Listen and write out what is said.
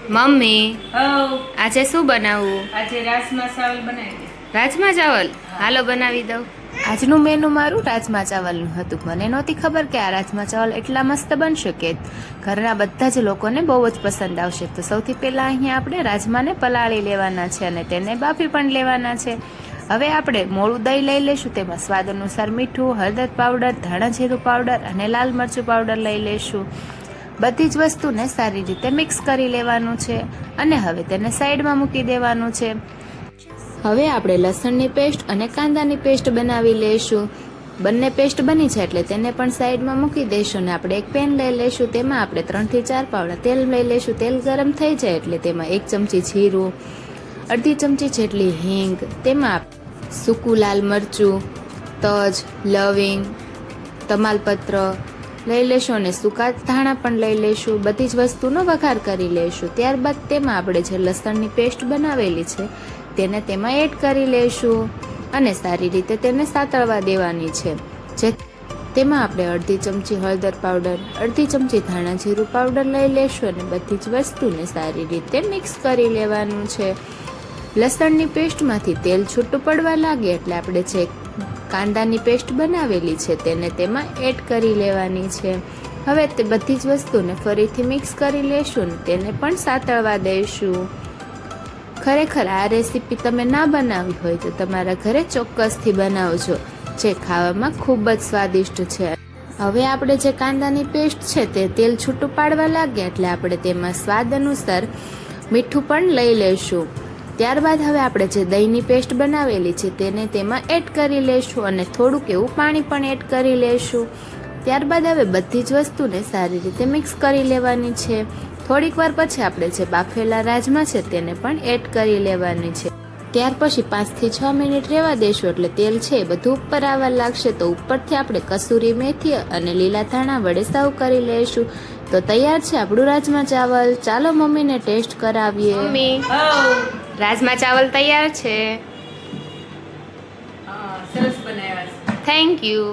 Mummy હવ આજે શું બનાવવું? આજે રાજમા ચાવલ બનાવી. રાજમા ચાવલ? હાલો બનાવી દઉં. આજનું મેનુ મારું રાજમા ચાવલનું હતું. મને નહોતી ખબર કે આ રાજમા ચાવલ એટલા મસ્ત બનશે કે ઘરના બધા જ લોકોને બહુ જ પસંદ આવશે. તો સૌથી પહેલાં અહીંયા આપણે રાજમાને પલાળી લેવાના છે અને તેને બાફી પણ લેવાના છે. હવે આપણે મોળું દહીં લઈ લઈશું, તેમાં સ્વાદ અનુસાર મીઠું, હળદર પાવડર, ધાણા જીરું પાવડર અને લાલ મરચું પાવડર લઈ લઈશું. બધી જ વસ્તુને સારી રીતે મિક્સ કરી લેવાનું છે અને હવે તેને સાઈડમાં મૂકી દેવાનું છે. હવે આપણે લસણની પેસ્ટ અને કાંદાની પેસ્ટ બનાવી લઈશું. બંને પેસ્ટ બની છે એટલે તેને પણ સાઈડમાં મૂકી દઈશું ને આપણે એક પેન લઈ લઈશું. તેમાં આપણે 3 થી 4 પાવડા તેલ લઈ લઈશું. તેલ ગરમ થઈ જાય એટલે તેમાં 1 ચમચી જીરું, અડધી ચમચી જેટલી હિંગ, તેમાં સૂકું લાલ મરચું, તજ, લવિંગ, તમાલપત્ર લઈ લેશું અને સૂકા ધાણા પણ લઈ લઈશું. બધી જ વસ્તુનો વઘાર કરી લઈશું. ત્યારબાદ તેમાં આપણે જે લસણની પેસ્ટ બનાવેલી છે તેને તેમાં એડ કરી લઈશું અને સારી રીતે તેને સાતળવા દેવાની છે. જે તેમાં આપણે અડધી ચમચી હળદર પાવડર, અડધી ચમચી ધાણા જીરું પાવડર લઈ લઈશું અને બધી જ વસ્તુને સારી રીતે મિક્સ કરી લેવાનું છે. લસણની પેસ્ટમાંથી તેલ છૂટું પડવા લાગે એટલે આપણે જે કાંદાની પેસ્ટ બનાવેલી છે તેને તેમાં એડ કરી લેવાની છે. હવે તે બધી જ વસ્તુને ફરીથી મિક્સ કરી લેશું ને તેને પણ સાતળવા દઈશું. ખરેખર આ રેસીપી તમે ના બનાવી હોય તો તમારા ઘરે ચોક્કસથી બનાવજો, જે ખાવામાં ખૂબ જ સ્વાદિષ્ટ છે. હવે આપણે જે કાંદાની પેસ્ટ છે તે તેલ છૂટું પાડવા લાગે એટલે આપણે તેમાં સ્વાદ અનુસાર મીઠું પણ લઈ લઈશું. ત્યારબાદ હવે આપણે જે દહીંની પેસ્ટ બનાવેલી છે તેને તેમાં એડ કરી લઈશું અને થોડુંક એવું પાણી પણ એડ કરી લઈશું. ત્યારબાદ હવે બધી જ વસ્તુને સારી રીતે મિક્સ કરી લેવાની છે. થોડીક વાર પછી આપણે જે બાફેલા રાજમા છે તેને પણ એડ કરી લેવાની છે. ત્યાર પછી 5 થી 6 મિનિટ રહેવા દેશું એટલે તેલ છે એ બધું ઉપર આવવા લાગશે. તો ઉપરથી આપણે કસૂરી મેથી અને લીલા ધાણા વડે સર્વ કરી લઈશું. તો તૈયાર છે આપણું રાજમા ચાવલ. ચાલો મમ્મીને ટેસ્ટ કરાવીએ. મમ્મી, હવ રાજમા ચાવલ તૈયાર છે. સરસ બનાવ્યા છે. Thank you.